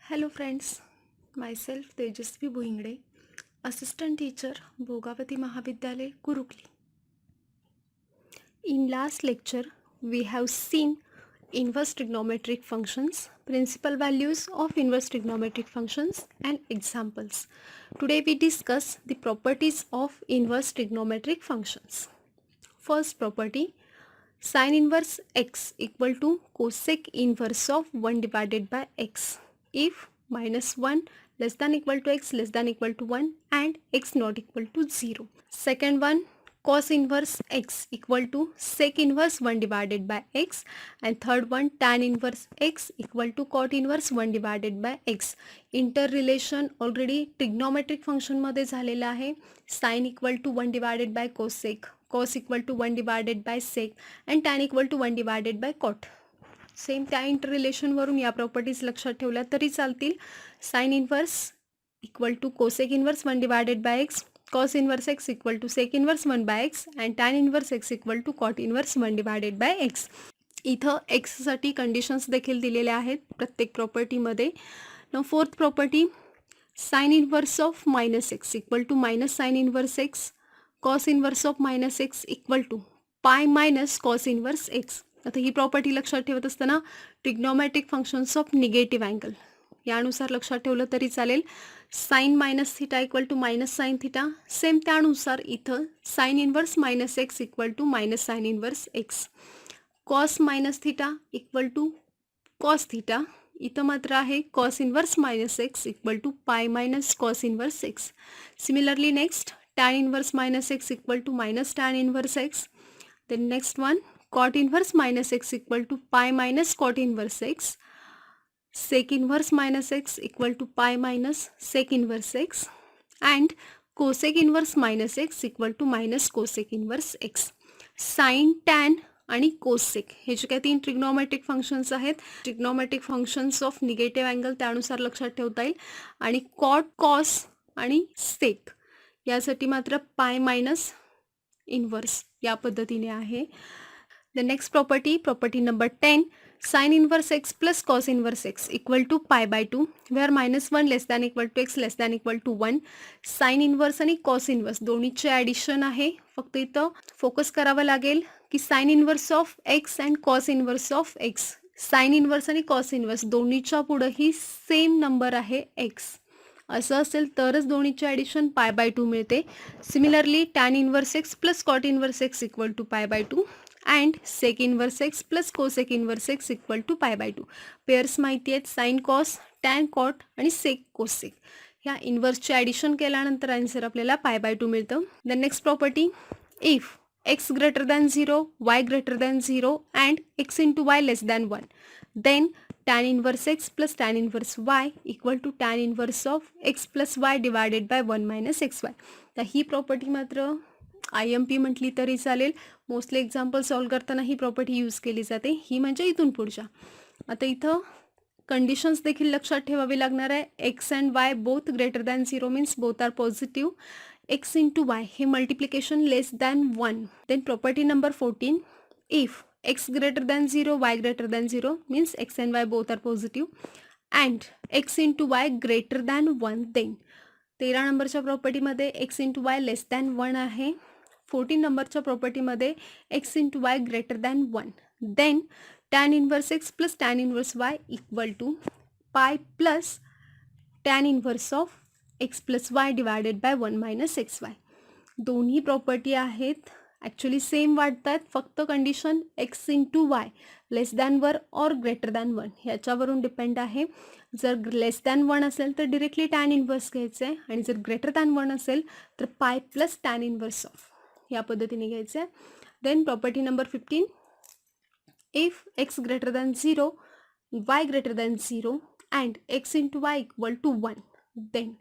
Hello friends, myself Tejasvi Bhuingde, Assistant Teacher, Bhogavati Mahavidyalay, Kurukli. In last lecture, we have seen inverse trigonometric functions, principal values of inverse trigonometric functions and examples. Today we discuss the properties of inverse trigonometric functions. First property, sin inverse x equal to cosec inverse of 1 divided by x if minus 1 less than equal to x less than equal to 1 and x not equal to 0. Second one, cos inverse x equal to sec inverse 1 divided by x, and third one, tan inverse x equal to cot inverse 1 divided by x. Interrelation already trigonometric function मध्ये झालेला आहे. sin equal to 1 divided by cosec, cos equal to 1 divided by sec and tan equal to 1 divided by cot. Same त्या इंटररिलेशन वरून या properties लक्षात ठेवल्या तरी चालतील. sin inverse equal to cosec inverse 1 divided by x, cos inverse x equal to sec inverse 1 by x and tan inverse x equal to cot inverse 1 divided by x. इथं एक्ससाठी conditions देखील दिलेल्या आहेत प्रत्येक प्रॉपर्टीमध्ये. न fourth property, sine inverse of minus x equal to minus sine inverse x, cos inverse of minus x equal to pi minus cos inverse x. आता ही property लक्षात ठेवत असताना trigonometric functions of negative angle यानुसार लक्षात ठेवलं तरी चालेल. Sine minus theta equal to minus sine theta, same त्यानुसार इथं sine inverse minus x equal to minus sine inverse x, cos minus theta equal to cos theta, इथं मात्र आहे cos inverse minus x equal to pi minus cos inverse x. Similarly next, tan inverse minus x equal to minus tan inverse x. Then next one, cot inverse minus x equal to pi minus cot inverse x, sec inverse minus x equal to pi minus sec inverse x and cosec inverse minus x equal to minus cosec inverse x. sin, tan आणि cosec हे जे काही 3 trigonometric functions आहेत, trigonometric functions of negative angle त्यानुसार लक्षात ठेवता येईल. आणि कॉट, कॉस आणि सेक यासाठी मात्र पाय मायनस इन्व्हर्स या पद्धतीने आहे. The next property, property number 10, sin inverse x plus cos inverse x equal to pi by 2 where minus 1 less than equal to x less than equal to 1. sin inverse आणि cos inverse दोन्हीचे addition आहे. फक्त इथं focus करावं लागेल की sin inverse of x and cos inverse of x, sin inverse आणि cos inverse दोन्हीच्या पुढेही सेम नंबर आहे x. असं असेल तरच दोन्हीचे ॲडिशन पाय बाय 2 मिळते. Similarly tan inverse x plus cot inverse x equal to pi by 2 and sec inverse x plus cosec inverse x equal to pi by 2. Pairs माहिती आहेत, साइन कॉस, टॅन कॉट आणि सेक cosec. ह्या इन्व्हर्सचे addition केल्यानंतर answer आपल्याला पाय by 2 मिळतं. The next property, if x greater than 0, y greater than 0 and x into y less than 1, then tan inverse x plus tan inverse y equal to tan inverse of x plus y divided by 1 minus xy. तर ही property मात्र IMP म्हटली तरी चालेल. Mostly example solve करताना ही property use केली जाते. ही म्हणजे इथून पुढच्या. आता इथं कंडिशन्स देखील लक्षात ठेवावी लागणार आहे. X and y both greater than 0 means both are positive. x into y हे multiplication less than 1. Then property number 14, if x greater than 0, y greater than 0 means x and y both are positive and x into y greater than 1, then 13 नंबरच्या प्रॉपर्टीमध्ये x into y लेस than 1 आहे. 14 नंबरच्या प्रॉपर्टीमध्ये x into y greater than 1, then tan inverse x plus tan inverse y equal to pi plus tan inverse of x plus y divided by 1 minus xy. दोन्ही property आहेत actually same वाटतात, फक्त condition x into y less than वर और greater than 1 ह्याच्यावरून depend आहे. जर लेस than 1 असेल तर डिरेक्टली टॅन इन्व्हर्स घ्यायचं आहे आणि जर ग्रेटर दॅन 1 असेल तर पाय प्लस टॅन इन्व्हर्स ऑफ या पद्धतीने घ्यायचं आहे. Then property number 15, if x greater than 0, y greater than 0 and x into y equal to 1, then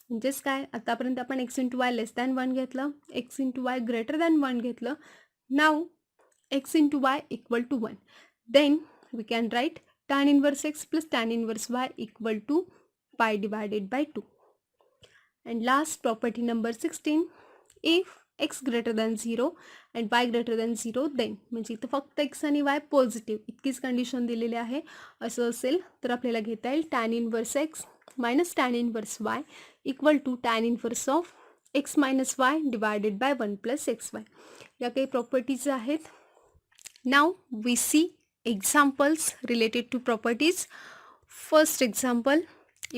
म्हणजेच काय, आतापर्यंत आपण x into y less than 1 घेतलं, x into y greater than 1 घेतलं, now x into y equal to 1, then we can write tan inverse x plus tan inverse y equal to pi divided by 2. And last property number 16, if x greater than 0 and y greater than 0 then, म्हणजे इथं फक्त x आणि Y positive इतकीच condition दिलेली आहे. असं असेल तर आपल्याला घेता येईल tan inverse x minus tan inverse y equal to tan inverse of x minus y divided by 1 plus x y. या काही प्रॉपर्टीज आहेत. Now we see examples related to properties. First example,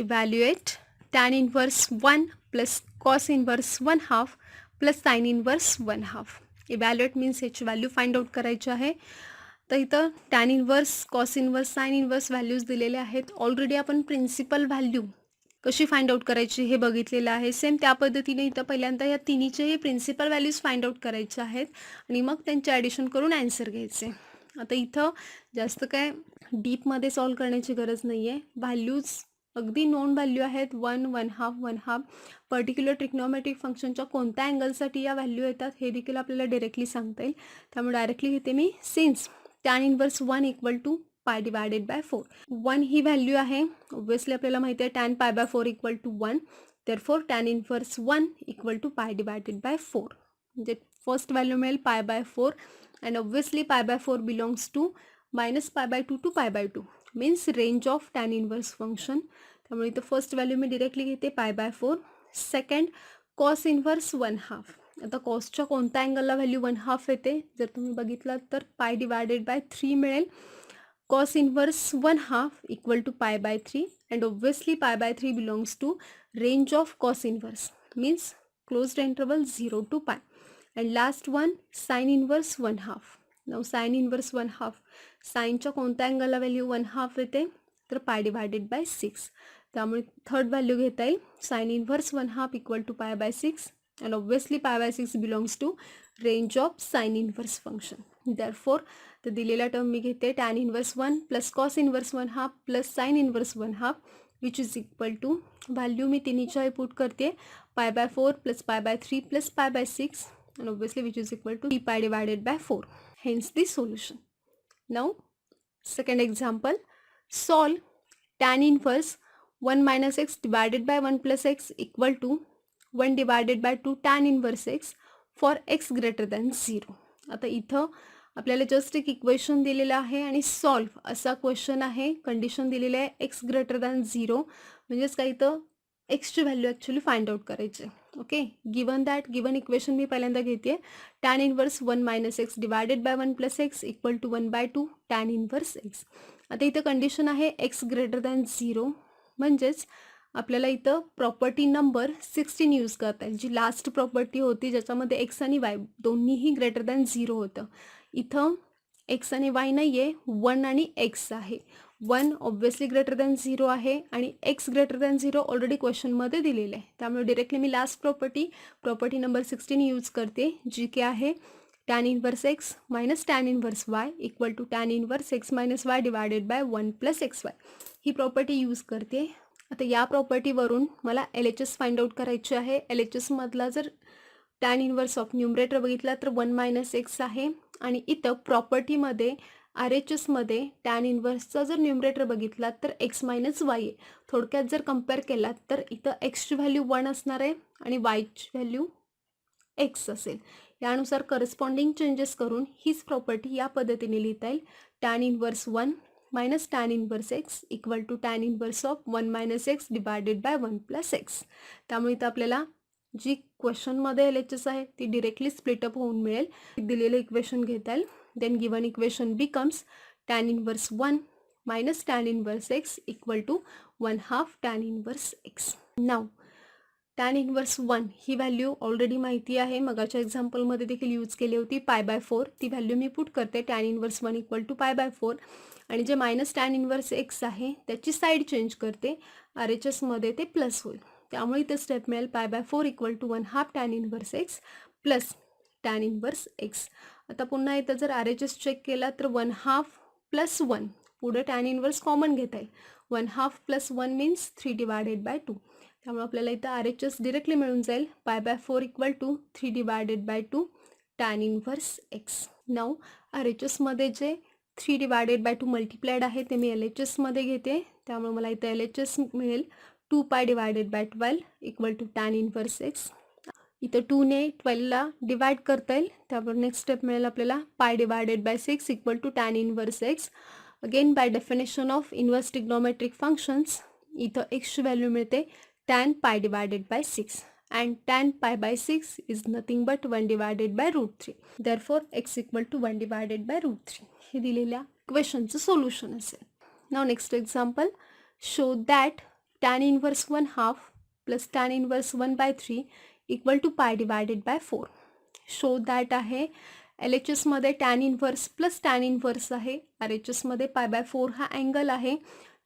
evaluate tan inverse 1 plus cos inverse 1 half plus sin inverse 1 half. Evaluate means याची value find out करायची आहे. तर इथं tan inverse, cos inverse, sine inverse values दिलेले आहेत. Already आपण principal value कशी find out करायची हे बघितलेलं आहे. सेम त्या पद्धतीने इथं पहिल्यांदा या तिन्हीचेही प्रिन्सिपल व्हॅल्यूज फाइंड आउट करायचे आहेत आणि मग त्यांचे ॲडिशन करून आन्सर घ्यायचे. आता इथं जास्त काय डीपमध्ये सॉल्व करण्याची गरज नाही आहे. व्हॅल्यूज अगदी नोन व्हॅल्यू आहेत. 1, 1 हाफ, 1 हाफ. पर्टिक्युलर ट्रिग्नोमेट्रिक फंक्शनच्या कोणत्या अँगलसाठी या व्हॅल्यू येतात हे देखील आपल्याला डायरेक्टली सांगता येईल. त्यामुळे डायरेक्टली घेते मी since tan inverse 1 equal to pi divided by 4. 1 ही व्हॅल्यू आहे. ऑब्व्हियसली आपल्याला माहिती आहे tan pi by 4 equal to 1. Therefore tan inverse 1 equal to pi divided by 4. म्हणजे फर्स्ट व्हॅल्यू मिळेल pi by 4 and obviously pi by 4 belongs to minus pi by 2 to pi by 2 means range of tan inverse function. त्यामुळे इथं first value मी directly घेते पाय by 4. Second cos inverse 1 half. आता कॉसच्या कोणत्या अँगलला value 1 half येते जर तुम्ही बघितलं तर पाय डिवायडेड बाय 3 मिळेल. Cos inverse 1 half equal to pi by 3 and obviously pi by 3 belongs to range of cos inverse means closed interval 0 to pi. And last one sin inverse 1 half. Now sin inverse 1 half. साइनच्या कोणत्या अँगलला value 1 half येते तर पाय divided by 6. त्यामुळे third value घेता येईल sine inverse 1 half equal to pi by 6 and obviously pi by 6 belongs to range of sine inverse function. Therefore तर दिलेल्या term मी घेते tan inverse 1 plus cos inverse 1 half plus sine inverse 1 half which is equal to value मी तिन्हीच्या put करते pi by 4 plus pi by 3 plus pi by 6 and obviously which is equal to 3 pi divided by 4. Hence the solution. Now second example, solve tan inverse 1 minus x divided by 1 plus x equal to 1 divided by 2 tan inverse x for x greater than 0. आता इथं आपल्याला just एक equation दिलेलं आहे आणि solve असा question आहे. Condition दिलेली आहे एक्स ग्रेटर दॅन 0 म्हणजेच काही तर एक्सची व्हॅल्यू ॲक्च्युली फाइंड आउट करायची. Okay, given that given equation मी पहिल्यांदा घेते tan inverse 1 minus x divided by 1 plus x equal to 1 by 2 tan inverse x. आता इथं कंडिशन आहे एक्स ग्रेटर दॅन 0 म्हणजेच आपल्याला इथं प्रॉपर्टी नंबर 16 यूज करता येईल, जी लास्ट प्रॉपर्टी होती ज्याच्यामध्ये एक्स आणि वाय दोन्हीही ग्रेटर दॅन 0 होतं. इथं एक्स आणि वाय नाही आहे, 1 आणि एक्स आहे. 1 ऑब्व्हियसली ग्रेटर दॅन 0 आहे आणि एक्स ग्रेटर दॅन 0 ऑलरेडी क्वेश्चनमध्ये दिलेलं आहे. त्यामुळे डिरेक्टली मी लास्ट प्रॉपर्टी नंबर 16 यूज करते, जी की आहे tan inverse x minus tan inverse y equal to tan inverse x minus y divided by 1 plus x y. ही प्रॉपर्टी यूज करते. आता या प्रॉपर्टीवरून मला L H S find out करायची आहे. एल एच एसमधला जर टॅन इन्व्हर्स ऑफ न्यूमरेटर बघितला तर 1 मायनस एक्स आहे आणि इथं प्रॉपर्टीमध्ये आर एच एसमध्ये टॅन इन्व्हर्सचा जर न्यूमरेटर बघितला तर एक्स मायनस वाय आहे. थोडक्यात जर कम्पेअर केला तर इथं एक्सची व्हॅल्यू 1 असणार आहे आणि वायची व्हॅल्यू एक्स असेल. यानुसार करस्पॉन्डिंग चेंजेस करून हीच प्रॉपर्टी या पद्धतीने लिहिता येईल. Tan inverse 1 minus tan inverse x equal to tan inverse of 1 minus x divided by 1 plus x. त्यामुळे इथं आपल्याला जी क्वेश्चनमध्ये एल एच एस आहे ती डिरेक्टली स्प्लिटअप होऊन मिळेल. दिलेलं इक्वेशन घेता येईल. Then given equation becomes tan inverse 1 minus tan inverse x equal to 1 half tan inverse x. Now tan inverse 1 ही व्हॅल्यू ऑलरेडी माहिती आहे, मगाच्या एक्झाम्पलमध्ये देखील यूज केली होती पाय बाय 4. ती व्हॅल्यू मी पुट करते tan inverse 1 equal to pi by 4 आणि जे मायनस टॅन इन्व्हर्स एक्स आहे त्याची साईड चेंज करते. आर एच एसमध्ये ते प्लस होईल. त्यामुळे इथे स्टेप मिळेल pi by 4 equal to 1 half tan inverse x plus tan inverse x. आता पुन्हा इथं जर आर एच एस चेक केला तर 1 हाफ प्लस 1 पुढे टॅन इन्व्हर्स कॉमन घेता येईल. 1 half plus 1 means 3 divided by 2. त्यामुळे आपल्याला इथं आर एच एस डिरेक्टली मिळून जाईल pi by 4 equal to 3 divided by 2 tan inverse x. Now R H एसमध्ये जे 3 डिवायडेड बाय 2 मल्टिप्लाइड आहे ते मी एल एच एसमध्ये घेते. त्यामुळे मला इथं एल एच एस मिळेल 2 pi divided by 12 equal to tan inverse x. इथं 2ने 12ला डिवाइड करता येईल, त्यावर नेक्स्ट स्टेप मिळेल आपल्याला pi divided by 6 equal to tan inverse x. Again by definition of inverse trigonometric functions इथं एक्सची व्हॅल्यू मिळते tan pi divided by 6 and tan pi by 6 is nothing but 1 divided by root 3. Therefore x equal to 1 divided by root 3. हे दिलेल्या क्वेश्चनचं solution असेल. Now next example, show that tan inverse 1 half plus tan inverse 1 by 3 equal to pi divided by 4. Show that आहे LHS मध्ये tan inverse plus tan inverse आहे, RHS मध्ये pi by 4 हा angle आहे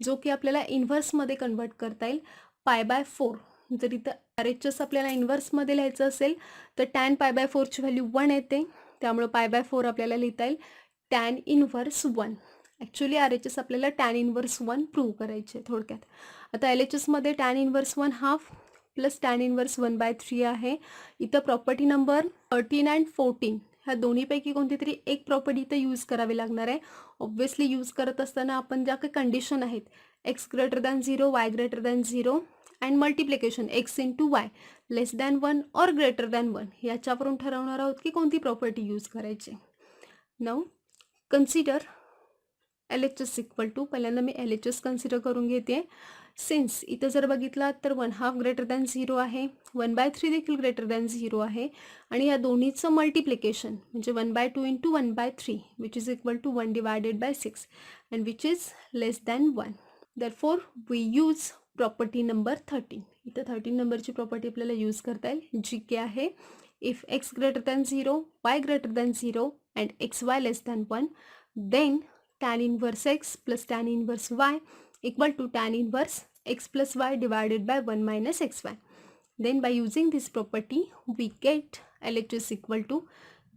जो की आपल्याला इन्व्हर्समध्ये कन्वर्ट करता येईल pi by 4. जर इथं RHS आपल्याला इन्व्हर्समध्ये लिहायचं असेल तर टॅन पाय बाय 4ची व्हॅल्यू 1 येते, त्यामुळे पाय बाय 4 आपल्याला लिहिता येईल टॅन इन्व्हर्स 1. ॲक्च्युली RHS आपल्याला टॅन इन्व्हर्स 1 प्रूव्ह करायचे थोडक्यात. आता LHS मध्ये tan inverse 1 half plus tan inverse 1 by 3 आहे. इथं प्रॉपर्टी नंबर 13 अँड 14 ह्या दोन्हीपैकी कोणती तरी एक प्रॉपर्टी इथं यूज करावी लागणार आहे. ऑब्व्हियसली यूज करत असताना आपण ज्या काही कंडिशन आहेत x greater than 0, y greater than 0 and multiplication x into y less than 1 or greater than 1 याच्यावरून ठरवणार आहोत की कोणती प्रॉपर्टी यूज करायची. Now consider LHS equal to, पहिल्यांदा मी LHS कन्सिडर करून घेते. सिन्स इथं जर बघितला तर 1 हाफ ग्रेटर दॅन 0 आहे, 1 बाय 3 देखील ग्रेटर दॅन 0 आहे आणि या दोन्हीचं मल्टिप्लिकेशन म्हणजे 1 by 2 into 1 by 3 which is equal to 1 divided by 6 and which is less than 1. Therefore we use property number 13. इथं 13 नंबरची प्रॉपर्टी आपल्याला यूज करता येईल जी की आहे if x greater than 0, y greater than 0 and x y less than 1 then tan inverse x plus tan inverse y equal to tan inverse x plus y divided by 1 minus x y. Then by using this property we get LHS equal to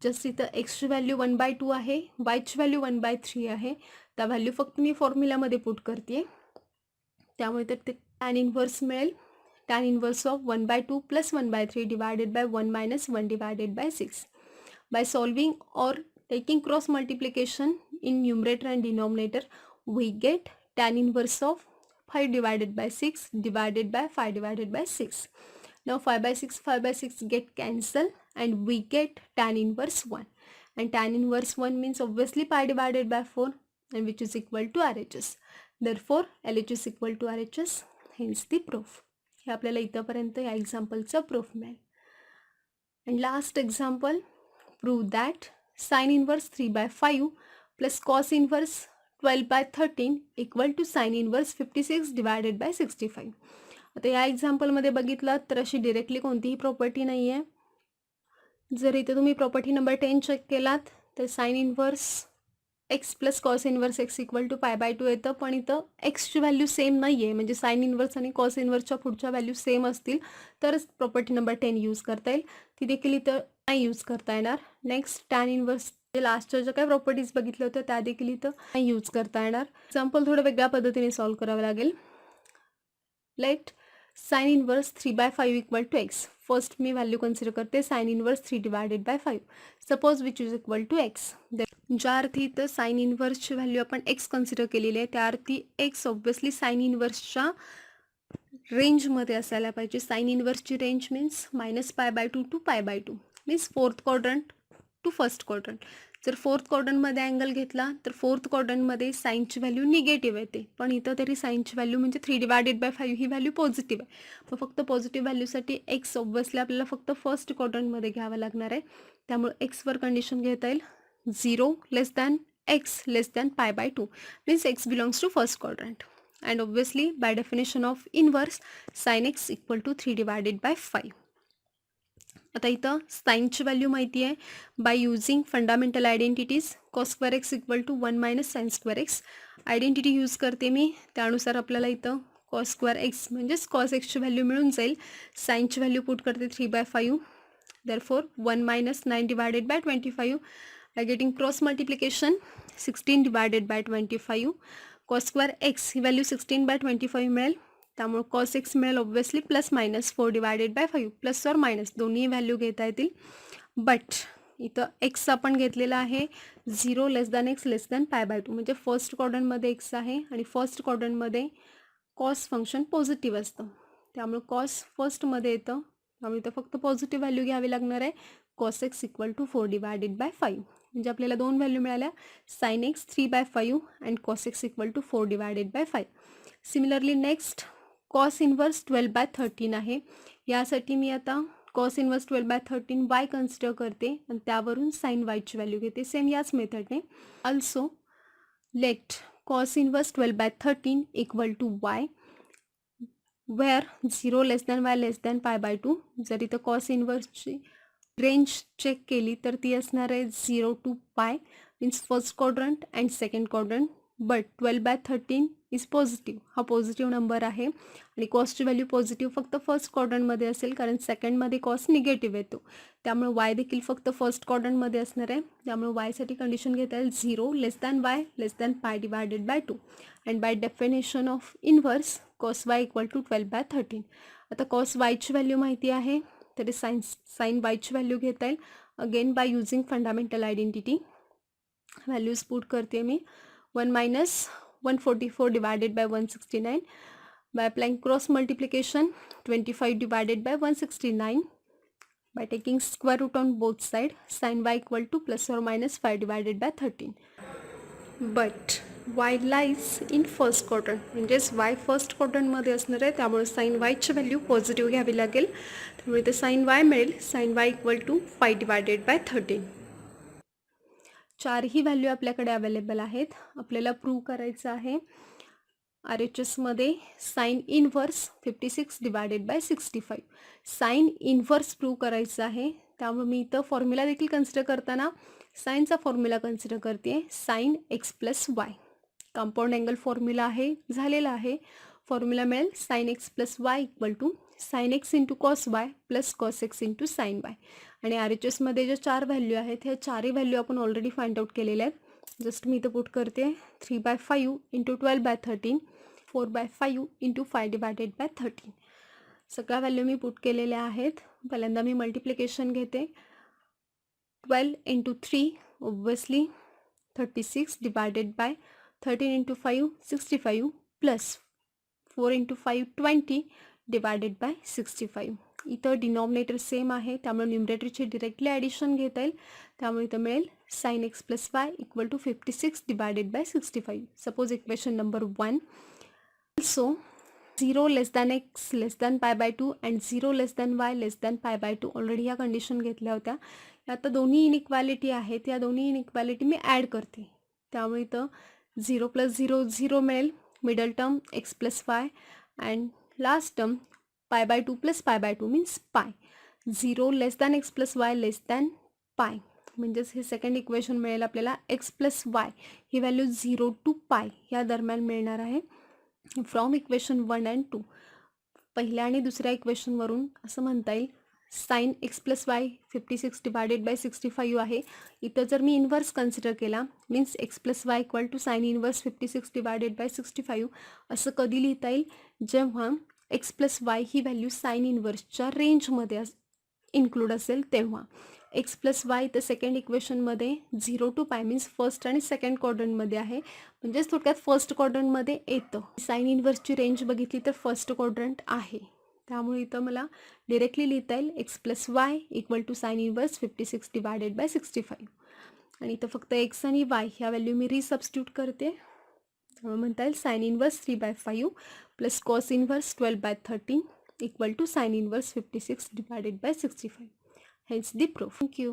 just इथं एक्सची value 1 by 2 आहे, वायची value 1 by 3 आहे, त्या value फक्त मी फॉर्म्युलामध्ये put करते. त्यामुळे तर ते टॅन इन्व्हर्स मिळेल tan inverse of 1 by 2 plus 1 by 3 divided by 1 minus 1 divided by 6. By solving और taking cross multiplication in numerator and denominator we get tan inverse of 5 divided by 6 divided by 5 divided by 6. Now 5 by 6 get cancel and we get tan inverse 1 and tan inverse 1 means obviously pi divided by 4 and which is equal to RHS. Therefore LHS equal to RHS, hence the proof. हे आपल्याला इथपर्यंत या एक्झाम्पलचं proof मिळेल. And last example, prove that sine inverse 3 by 5 plus cos inverse 12 by 13 equal to sine inverse 56 divided by 65. आता या एक्झाम्पलमध्ये बघितलं तर अशी डिरेक्टली कोणतीही प्रॉपर्टी नाही आहे. जर इथे तुम्ही प्रॉपर्टी नंबर 10 चेक केलात तर sine inverse x plus cos inverse x equal to pi by 2 येतं, पण इथं एक्सची व्हॅल्यू सेम नाही आहे, म्हणजे साइन इन्व्हर्स आणि कॉस इन्व्हर्सच्या पुढच्या व्हॅल्यू सेम असतील तरच प्रॉपर्टी नंबर 10 यूज करता येईल, ती देखील इथं नाही यूज करता येणार. नेक्स्ट टॅन इन्व्हर्स लास्टच्या ज्या काही प्रॉपर्टीज बघितल्या होत्या त्या देखील इथं नाही यूज करता येणार. एक्झाम्पल थोडं वेगळ्या पद्धतीने सॉल्व्ह करावं लागेल. Let sine inverse 3 by 5 equal to x. First मी व्हॅल्यू कन्सिडर करते sine inverse 3 divided by 5 suppose which is equal to x. ज्या अर्थी इथं साइन इन्व्हर्सची व्हॅल्यू आपण एक्स कन्सिडर केलेली आहे त्या अर्थी एक्स ऑब्व्हियसली साइन इन्व्हर्सच्या रेंजमध्ये असायला पाहिजे. साइन इन्व्हर्सची range means -π/2 to π/2 means fourth quadrant to first quadrant. जर फोर्थ क्वाड्रंटमध्ये अँगल घेतला तर फोर्थ क्वाड्रंटमध्ये साईनची व्हॅल्यू निगेटिव्ह येते, पण इथं तरी साईनची व्हॅल्यू म्हणजे 3 divided by 5 he value positive आहे. मग फक्त पॉझिटिव्ह व्हॅल्यूसाठी एक्स ऑब्व्हियसली आपल्याला फक्त फर्स्ट क्वाड्रंटमध्ये घ्यावं लागणार आहे. त्यामुळे एक्सवर कंडिशन घेता येईल 0 less than x less than π/2 means x belongs to first quadrant. And obviously by definition of inverse sine x equal to 3 divided by 5. आता इथं साइनची व्हॅल्यू माहिती आहे by using fundamental identities. Cos square x equal to 1 minus sine square x identity use करते मी, त्यानुसार आपल्याला इथं कॉस स्क्वेअर एक्स म्हणजेच कॉस एक्सची व्हॅल्यू मिळून जाईल. साइनची व्हॅल्यू पुट करते 3/5. Therefore 1 minus 9 divided by 25 I getting cross multiplication 16 divided by 25. Cos square x he value 16/25 मिळेल, त्यामुळे कॉस एक्स मिळेल obviously plus minus 4 divided by 5 plus or minus दोन्ही व्हॅल्यू घेता येतील. बट इथं एक्स आपण घेतलेला आहे 0 less than x less than π/2 म्हणजे फर्स्ट क्वाड्रंटमध्ये एक्स आहे आणि फर्स्ट क्वाड्रंटमध्ये कॉस फंक्शन पॉझिटिव्ह असतं, त्यामुळे कॉस फर्स्टमध्ये येतं त्यामुळे इथं फक्त पॉझिटिव्ह व्हॅल्यू घ्यावी लागणार आहे. Cos x equal to 4 divided by 5. म्हणजे आपल्याला दोन व्हॅल्यू मिळाल्या, sine x 3/5 and cos x equal to 4 divided by 5. Similarly next cos inverse 12/13 आहे. यासाठी मी आता कॉस इन्व्हर्स 12/13 वाय कन्सिडर करते आणि त्यावरून साइन वायची व्हॅल्यू घेते, सेम याच मेथडने. Also let cos inverse 12/13 equal to y where 0 less than y less than π/2. जर इथं कॉस इन्व्हर्सची रेंज चेक केली तर ती असणार आहे 0 to π, means first quadrant and second quadrant. But 12/13 is positive, हा पॉझिटिव्ह नंबर आहे आणि कॉसची व्हॅल्यू पॉझिटिव्ह फक्त फर्स्ट क्वाड्रंटमध्ये असेल, कारण सेकंडमध्ये कॉस निगेटिव्ह येतो. त्यामुळे वाय देखील फक्त फर्स्ट क्वाड्रंटमध्ये असणार आहे. त्यामुळे वायसाठी कंडिशन घेता येईल 0 less than y less than π divided by 2. And by definition of inverse cos y equal to 12/13. आता कॉस वायची व्हॅल्यू माहिती आहे, तरी साइन वायची व्हॅल्यू घेता येईल. Again bye using fundamental identity values put करते मी. 1 minus 144 divided by 169. By applying cross multiplication, 25 divided by 169. By taking square root on both sides, sin y equal to plus or minus 5 divided by 13. But y lies in first quadrant, म्हणजेच y first क्वाड्रंटमध्ये असणार आहे, त्यामुळे sign वायची value positive घ्यावी लागेल. त्यामुळे ते साइन वाय मिळेल, sine y equal to 5 divided by 13. चारही व्हॅल्यू आपल्याकडे अवेलेबल आहेत. आपल्याला प्रूव्ह करायचं आहे आर एच एसमध्ये sine inverse 56 divided by 65. Sine inverse prove करायचं आहे, त्यामुळे मी इथं फॉर्म्युला देखील कन्सिडर करताना साइनचा फॉर्म्युला कन्सिडर करते. Sine x plus y compound angle formula आहे, झालेला आहे. फॉर्म्युला मिळेल sine x plus y equal to sine x into cos y plus cos x into sine y. आणि आर एच एसमध्ये ज्या चार व्हॅल्यू आहेत, ह्या चारही व्हॅल्यू आपण ऑलरेडी फाइंड आउट केलेल्या आहेत. जस्ट मी इथं पुट करते 3/5 इंटू 12/13, 4/5 इंटू 5 डिवायडेड बाय 13. सगळ्या व्हॅल्यू मी पुट केलेल्या आहेत. पहिल्यांदा मी मल्टिप्लिकेशन घेते. 12 into 3 obviously 36 divided by 13 into 5 65 plus 4 into 5 20 divided by 65. इथं डिनॉमिनेटर सेम आहे, त्यामुळे न्यूमरेटरची डिरेक्टली ॲडिशन घेता येईल. त्यामुळे इथं मिळेल sine x plus y equal to 56 divided by 65. Suppose equation number 1. Also 0 less than x less than π/2 and 0 less than y less than π/2 already ह्या condition घेतल्या होत्या. आता दोन्ही इनइक्वॅलिटी आहेत, या दोन्ही इनइक्वॅलिटी मी ॲड करते. त्यामुळे इथं 0 प्लस 0 0 मिळेल, middle term x plus y and last term π/2 plus π/2 means pi. 0 less than x plus y less than pi, म्हणजेच हे सेकंड इक्वेशन मिळेल आपल्याला. एक्स प्लस वाय ही व्हॅल्यू 0 टू पाय या दरम्यान मिळणार आहे फ्रॉम इक्वेशन 1 अँड 2. पहिल्या आणि दुसऱ्या इक्वेशनवरून असं म्हणता येईल sine x plus y 56 divided by 65 आहे. इथं जर मी इन्व्हर्स कन्सिडर केला, means x plus y equal to sine inverse 56 divided by 65. असं कधी लिहिता येईल, जेव्हा एक्स प्लस वाय ही व्हॅल्यू साइन इन्व्हर्सच्या रेंजमध्ये इन्क्लूड असेल तेव्हा. एक्स प्लस वाय तर सेकंड इक्वेशनमध्ये 0 टू पाय मीन्स फर्स्ट आणि सेकंड क्वाड्रंटमध्ये आहे, म्हणजेच थोडक्यात फर्स्ट क्वाड्रंटमध्ये येतं. साइन इन्व्हर्सची रेंज बघितली तर फर्स्ट क्वाड्रंट आहे, त्यामुळे इथं मला डिरेक्टली लिहिता येईल x plus y equal to sine inverse 56 divided by 65. आणि इथं फक्त एक्स आणि वाय ह्या व्हॅल्यू मी रिसबस्टिट्यूट करते. त्यामुळे म्हणता येईल sine inverse 3/5 plus cos inverse 12/13 equal to sine inverse 56 divided by 65. Hence the proof. Thank you.